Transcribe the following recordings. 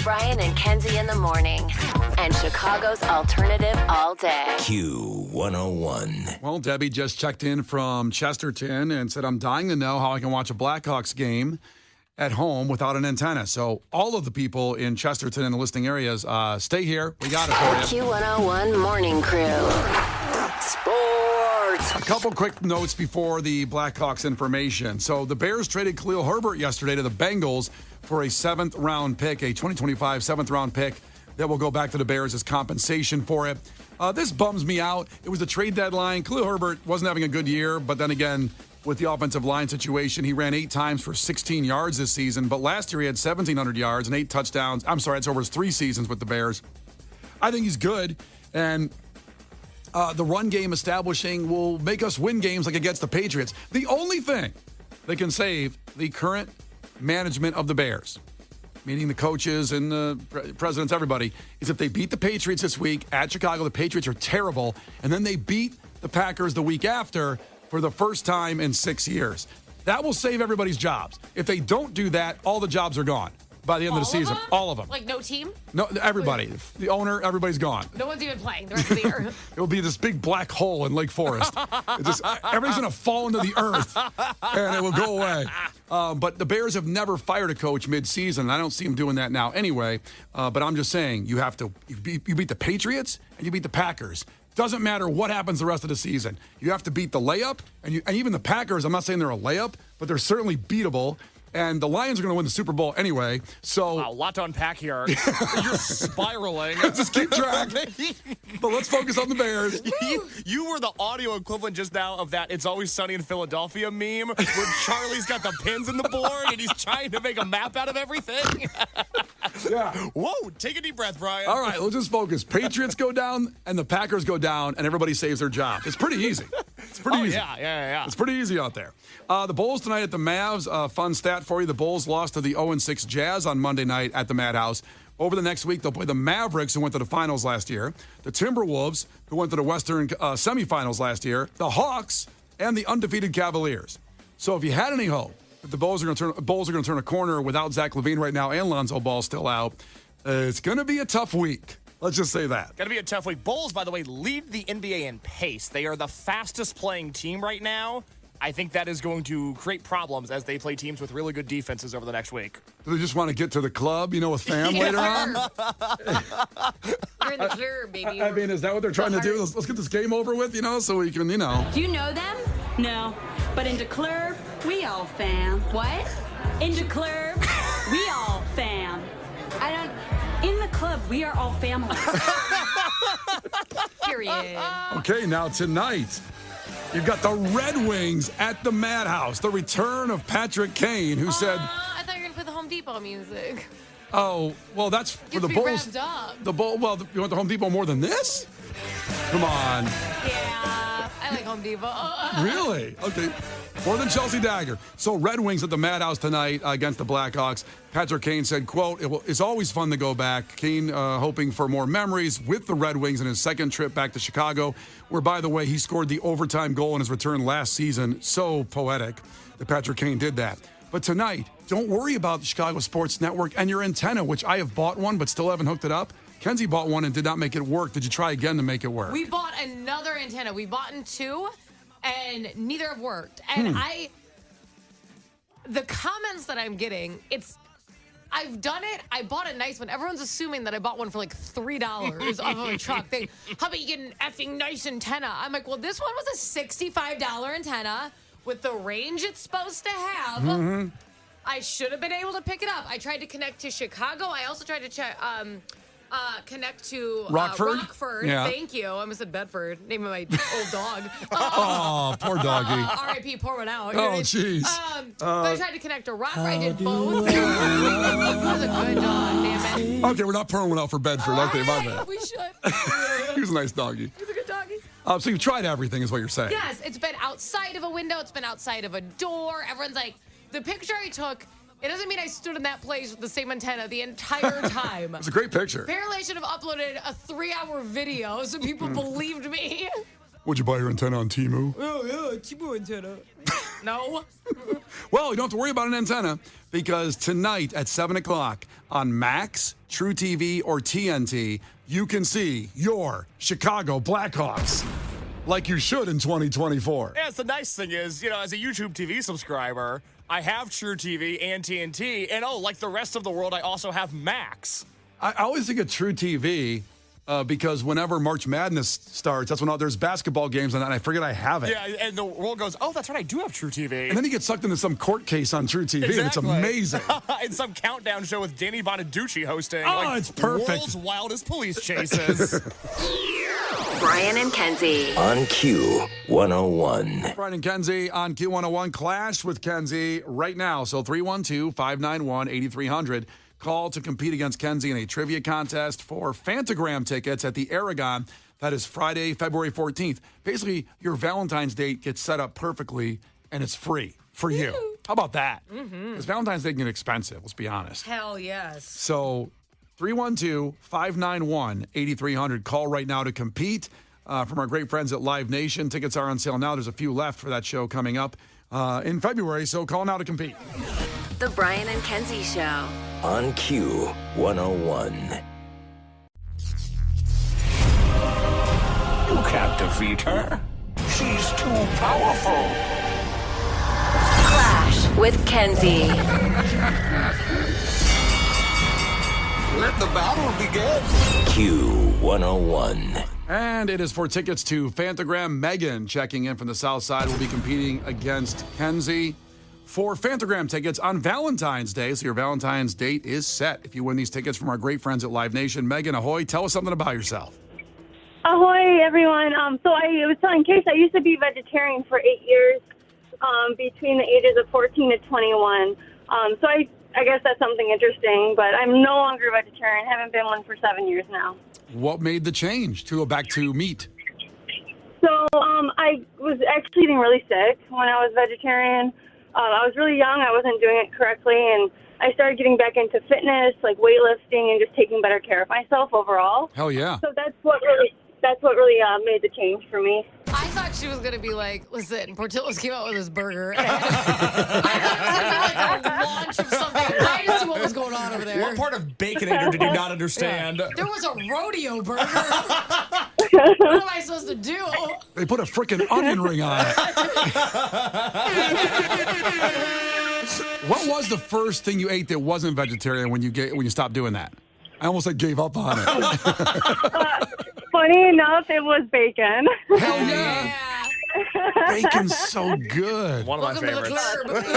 Brian and Kenzie in the morning. And Chicago's alternative all day. Q101. Well, Debbie just checked in from Chesterton and said, I'm dying to know how I can watch a Blackhawks game at home without an antenna. So all of the people in Chesterton and the listening areas, stay here. We got it for you. Q101 Morning Crew. Sports. A couple quick notes before the Blackhawks information. So the Bears traded Khalil Herbert yesterday to the Bengals for a 7th-round pick, a 2025 7th-round pick that will go back to the Bears as compensation for it. This bums me out. It was the trade deadline. Khalil Herbert wasn't having a good year, but then again, with the offensive line situation, he ran 8 times for 16 yards this season, but last year he had 1,700 yards and 8 touchdowns. I'm sorry, it's over his 3 seasons with the Bears. I think he's good, and the run game establishing will make us win games like against the Patriots. The only thing that can save the current management of the Bears, meaning the coaches and the presidents, everybody, is if they beat the Patriots this week at Chicago. The Patriots are terrible, and then they beat the Packers the week after for the first time in 6 years. That will save everybody's jobs. If they don't do that, all the jobs are gone by the end of the season. All of them. Like no team? No, everybody. The owner, everybody's gone. No one's even playing the rest of the year. It'll be this big black hole in Lake Forest. Everybody's going to fall into the earth, and it will go away. But the Bears have never fired a coach mid-season, and I don't see them doing that now anyway. But I'm just saying, you beat the Patriots, and you beat the Packers. Doesn't matter what happens the rest of the season. You have to beat the layup, and even the Packers, I'm not saying they're a layup, but they're certainly beatable. And the Lions are going to win the Super Bowl anyway. So wow, a lot to unpack here. You're spiraling. Just keep track. But let's focus on the Bears. You were the audio equivalent just now of that It's Always Sunny in Philadelphia meme where Charlie's got the pins in the board and he's trying to make a map out of everything. Yeah. Whoa, take a deep breath, Brian. All right, let's just focus. Patriots go down and the Packers go down and everybody saves their job. It's pretty easy. It's pretty easy. Yeah. It's pretty easy out there. The Bulls tonight at the Mavs. Fun stat for you. The Bulls lost to the 0-6 Jazz on Monday night at the Madhouse. Over the next week, they'll play the Mavericks, who went to the finals last year, the Timberwolves, who went to the Western semifinals last year, the Hawks, and the undefeated Cavaliers. So if you had any hope that the Bulls are going to turn a corner without Zach LaVine right now and Lonzo Ball still out, it's going to be a tough week. Let's just say that. Going to be a tough week. Bulls, by the way, lead the NBA in pace. They are the fastest playing team right now. I think that is going to create problems as they play teams with really good defenses over the next week. Do they just want to get to the club, with fam later on? You're in the clear, baby. I mean, is that what they're trying to do? Let's get this game over with, so we can, Do you know them? No. But in the club, we all fam. What? In the club, we all fam. In the club, we are all family. Period. Okay, now tonight, you've got the Red Wings at the Madhouse. The return of Patrick Kane, who said... I thought you were going to play the Home Depot music. Oh, well, that's for the Bulls. Up. The Bull. Well, you want the Home Depot more than this? Come on. Yeah, I like Home Depot. Really? Okay. More than Chelsea Dagger. So Red Wings at the Madhouse tonight against the Blackhawks. Patrick Kane said, quote, it's always fun to go back. Kane hoping for more memories with the Red Wings in his second trip back to Chicago, where, by the way, he scored the overtime goal in his return last season. So poetic that Patrick Kane did that. But tonight, don't worry about the Chicago Sports Network and your antenna, which I have bought one but still haven't hooked it up. Kenzie bought one and did not make it work. Did you try again to make it work? We bought another antenna. We bought in 2, and neither have worked. And the comments that I'm getting, I've done it. I bought a nice one. Everyone's assuming that I bought one for like $3 off of a truck. How about you get an effing nice antenna? I'm like, well, this one was a $65 antenna with the range it's supposed to have. Mm-hmm. I should have been able to pick it up. I tried to connect to Chicago. I also tried to connect to Rockford. Yeah. Thank you. I almost said Bedford. Name of my old dog. Oh, poor doggy. R.I.P. Pour one out. Oh, jeez. But I tried to connect to Rockford. I did both. That was a good dog, damn it. Okay, we're not pouring one out for Bedford. Okay, my bad. We should. He was a nice doggy. He's a good doggy. So you've tried everything is what you're saying. Yes, it's been outside of a window. It's been outside of a door. Everyone's like, the picture I took, it doesn't mean I stood in that place with the same antenna the entire time. It's a great picture. Apparently, I should have uploaded a 3-hour video so people believed me. Would you buy your antenna on Temu? Oh, yeah, Temu antenna. No. Well, you don't have to worry about an antenna because tonight at 7 o'clock on Max, True TV, or TNT, you can see your Chicago Blackhawks like you should in 2024. Yeah, the nice thing is, as a YouTube TV subscriber, I have True TV and TNT, and like the rest of the world, I also have Max. I always think of True TV because whenever March Madness starts, that's when there's basketball games, and I forget I have it. Yeah, and the world goes, oh, that's right, I do have True TV. And then you get sucked into some court case on True TV, Exactly. and it's amazing. In some countdown show with Danny Bonaducci hosting. Oh, it's perfect. World's wildest police chases. Brian and Kenzie. On Q101. Brian and Kenzie on Q101. Clash with Kenzie right now. So 312-591-8300. Call to compete against Kenzie in a trivia contest for Fantagram tickets at the Aragon. That is Friday, February 14th. Basically, your Valentine's date gets set up perfectly, and it's free for you. How about that? Because Valentine's Day can get expensive, let's be honest. Hell yes. So 312-591-8300. Call right now to compete from our great friends at Live Nation. Tickets are on sale now. There's a few left for that show coming up in February, so call now to compete. The Brian and Kenzie Show. On Q101. You can't defeat her. She's too powerful. Clash with Kenzie. Let the battle begin. Q101. And it is for tickets to Fantagram. Megan, checking in from the South Side, will be competing against Kenzie for Fantagram tickets on Valentine's Day. So your Valentine's date is set if you win these tickets from our great friends at Live Nation. Megan, ahoy. Tell us something about yourself. Ahoy, everyone. So I was telling Case I used to be vegetarian for 8 years, between the ages of 14 to 21. So I guess that's something interesting, but I'm no longer a vegetarian. Haven't been one for 7 years now. What made the change to go back to meat? So I was actually getting really sick when I was vegetarian. I was really young. I wasn't doing it correctly, and I started getting back into fitness, like weightlifting, and just taking better care of myself overall. Hell yeah. So that's what really made the change for me. I thought she was going to be like, listen, Portillo's came out with his burger. And I thought it was going to be like a launch of something. I didn't see what was going on over there. What part of Baconator did you not understand? There was a rodeo burger. What am I supposed to do? They put a freaking onion ring on it. What was the first thing you ate that wasn't vegetarian when you stopped doing that? I almost gave up on it. Funny enough, it was bacon. Hell yeah. Bacon's so good. One of my Welcome to the favorites.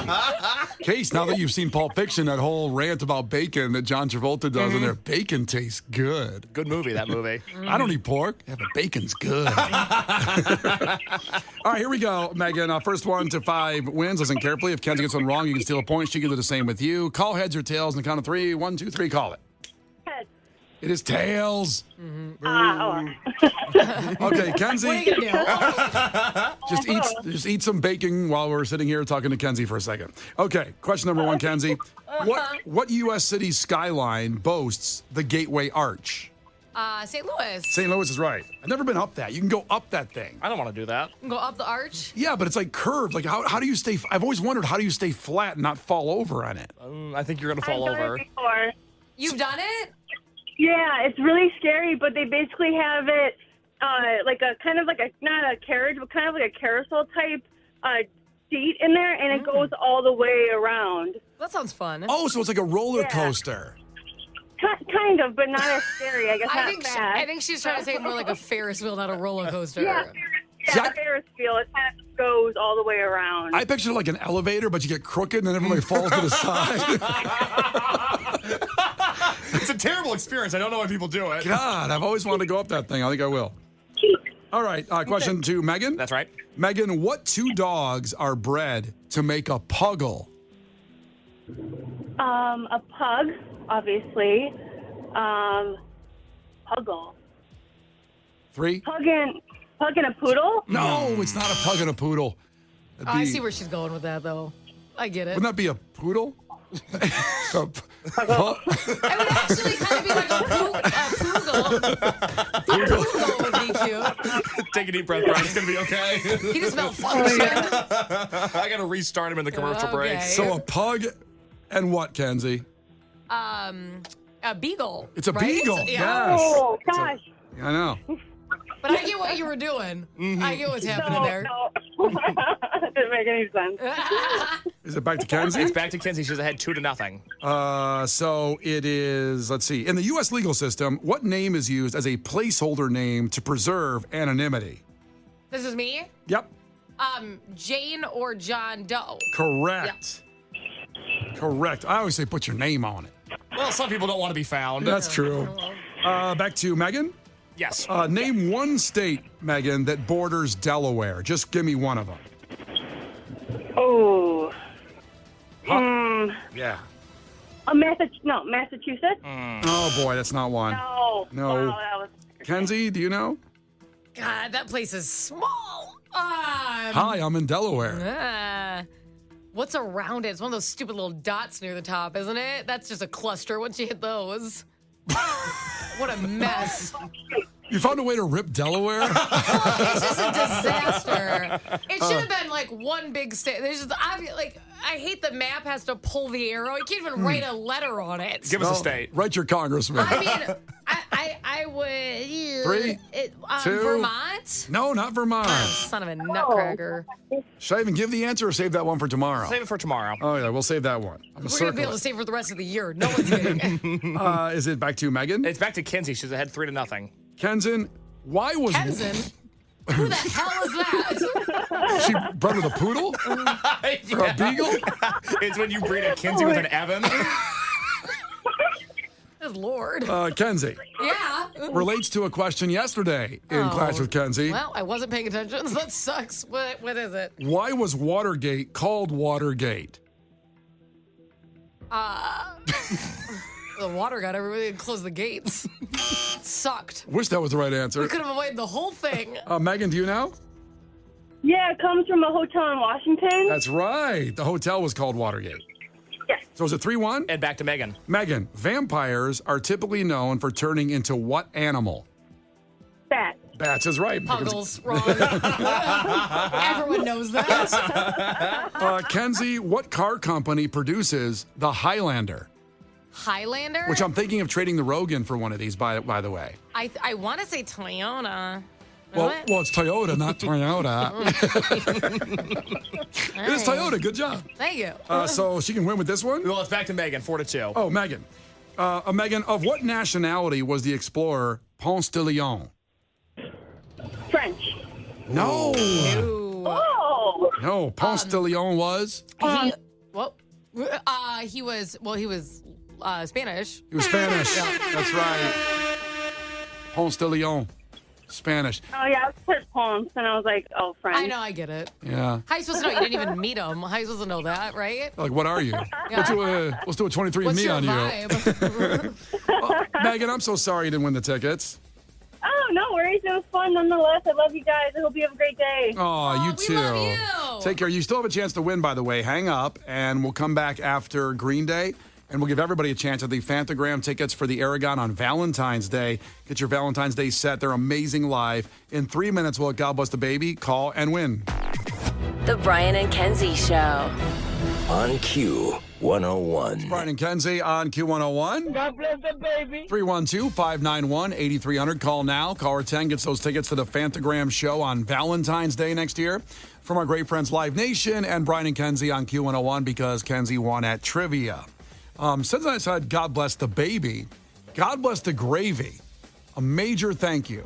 club. Case, now that you've seen Pulp Fiction, that whole rant about bacon that John Travolta does in there, bacon tastes good. Good movie, that movie. I don't eat pork. Yeah, but bacon's good. All right, here we go, Megan. First 1 to 5 wins. Listen carefully. If Kenzie gets one wrong, you can steal a point. She can do the same with you. Call heads or tails on the count of 3. 1, 2, 3, call it. Head. It is tails. Okay, Kenzie. What are you going to do? Just eat some bacon while we're sitting here talking to Kenzie for a second. Okay, question number 1, Kenzie. What U.S. city skyline boasts the Gateway Arch? St. Louis. St. Louis is right. I've never been up that. You can go up that thing. I don't want to do that. Go up the arch. Yeah, but it's like curved. Like how do you stay? I've always wondered, how do you stay flat and not fall over on it? I think you're going to fall I've done over. it before. You've done it? Yeah, it's really scary, but they basically have it like a kind of like a, not a carriage, but kind of like a carousel type seat in there, and it goes all the way around. That sounds fun. Oh, so it's like a roller coaster. Kind of, but not as scary. I guess I not think bad. I think she's trying to say more like a Ferris wheel, not a roller coaster. Yeah, the Ferris wheel. It kind of goes all the way around. I picture like an elevator, but you get crooked and then everybody falls to the side. It's a terrible experience. I don't know why people do it. God, I've always wanted to go up that thing. I think I will. All right, question 2, Megan. That's right. Megan, what 2 dogs are bred to make a puggle? A pug, obviously. Puggle. 3? Pug and a poodle? No, it's not a pug and a poodle. It'd I be- see where she's going with that, though. I get it. Wouldn't that be a poodle? It would actually kind of be like a poodle. A poodle would be cute. Take a deep breath, Brian. It's going to be okay. He just malfunctioned. I got to restart him in the commercial break. Okay. So a pug and what, Kenzie? A beagle. It's a right? beagle. Yeah. Yes. Oh, gosh. I know. But I get what you were doing. I get what's happening there. No. Didn't make any sense. Is it back to Kenzie? It's back to Kenzie. She's ahead 2-0. So it is, let's see. In the U.S. legal system, what name is used as a placeholder name to preserve anonymity? This is me. Yep. Jane or John Doe. Correct. Correct. I always say put your name on it. Well, some people don't want to be found. That's true. Back to Megan. Yes. Name one state, Megan, that borders Delaware. Just give me one of them. Oh. Yeah. Massachusetts? Oh, boy, that's not one. No. Wow, that was... Kenzie, do you know? God, that place is small. Hi, I'm in Delaware. What's around it? It's one of those stupid little dots near the top, isn't it? That's just a cluster once you hit those. What a mess. You found a way to rip Delaware? It's just a disaster. It should have been like one big state. There's just I hate the map has to pull the arrow. You can't even write a letter on it. Give us a state. Write your congressman. I mean, I would. 3, 2. Vermont? No, not Vermont. Son of a nutcracker. Should I even give the answer or save that one for tomorrow? Save it for tomorrow. Oh, yeah, we'll save that one. I'm We're going to be able to save for the rest of the year. No one's getting it. Is it back to Megan? It's back to Kenzie. She's ahead 3-0. Kenzen, why was... Kenzen? Who the hell is that? She bred with a poodle? Or a beagle? It's when you breed a Kenzie with an Evan. Good Lord. Kenzie. Yeah. Relates to a question yesterday in Clash with Kenzie. Well, I wasn't paying attention, so that sucks. What is it? Why was Watergate called Watergate? The water got everybody and closed the gates. It sucked. Wish that was the right answer. We could have avoided the whole thing. Megan, do you know? Yeah, it comes from a hotel in Washington. That's right. The hotel was called Watergate. Yes. So is it 3-1? And back to Megan. Megan, vampires are typically known for turning into what animal? Bat. Bats is right. Puggles, wrong. Everyone knows that. Kenzie, what car company produces the Highlander? Highlander? Which I'm thinking of trading the Rogan for one of these, by the way. I want to say Toyota. Well, it's Toyota, not Toyota. It is Toyota. Good job. Thank you. So she can win with this one? Well, it's back to Megan, 4-2. Oh, Megan. Megan, of what nationality was the explorer Ponce de Leon? French. No. Ooh. Oh. No, Ponce de Leon was? He was Spanish. He was Spanish. That's right. Ponce de Leon. Spanish. Oh, yeah, I said Ponce, and I was like, oh, French. I know, I get it. Yeah. How are you supposed to know? You didn't even meet him. How are you supposed to know that, right? Like, what are you? Let's do a 23andMe What's your on you. vibe? Megan, I'm so sorry you didn't win the tickets. Oh, no worries. It was fun nonetheless. I love you guys. I hope you have a great day. Oh, you we too. love you. Take care. You still have a chance to win, by the way. Hang up, and we'll come back after Green Day, and we'll give everybody a chance at the Fantagram tickets for the Aragon on Valentine's Day. Get your Valentine's Day set. They're amazing live. In 3 minutes, we'll God Bless the Baby. Call and win. The Brian and Kenzie Show. On Q101. Brian and Kenzie on Q101. God bless the baby. 312-591-8300. Call now. Caller 10 gets those tickets to the Fantagram show on Valentine's Day next year from our great friends Live Nation and Brian and Kenzie on Q101 because Kenzie won at trivia. Since I said God bless the baby, God bless the gravy. A major thank you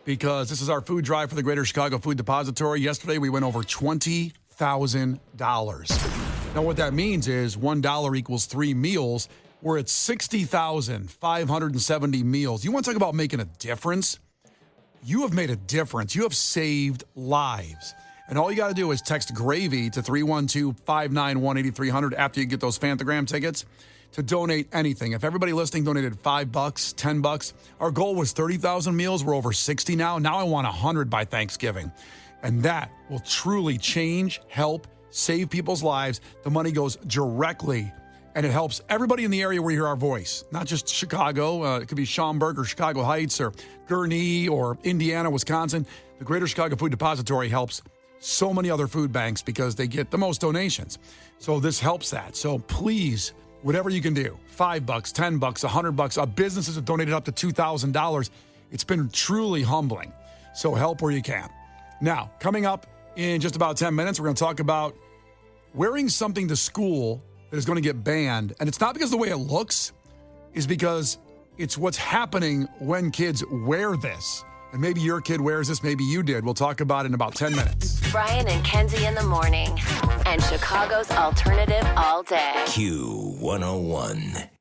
because this is our food drive for the Greater Chicago Food Depository. Yesterday we went over $20,000. Now, what that means is $1 equals 3 meals. We're at 60,570 meals. You want to talk about making a difference? You have made a difference. You have saved lives. And all you got to do is text GRAVY to 312-591-8300 after you get those Fantagram tickets to donate anything. If everybody listening donated $5, $10, our goal was 30,000 meals. We're over 60 now. Now I want 100 by Thanksgiving. And that will truly change, help, save people's lives. The money goes directly and it helps everybody in the area where you hear our voice, not just Chicago. It could be Schaumburg or Chicago Heights or Gurnee or Indiana, Wisconsin. The Greater Chicago Food Depository helps so many other food banks because they get the most donations. So this helps that. So please, whatever you can do, $5, $10, $100. Businesses have donated up to $2,000. It's been truly humbling. So help where you can. Now, coming up in just about 10 minutes, we're going to talk about wearing something to school that is going to get banned. And it's not because of the way it looks, it's because it's what's happening when kids wear this. And maybe your kid wears this, maybe you did. We'll talk about it in about 10 minutes. Brian and Kenzie in the morning. And Chicago's alternative all day. Q101.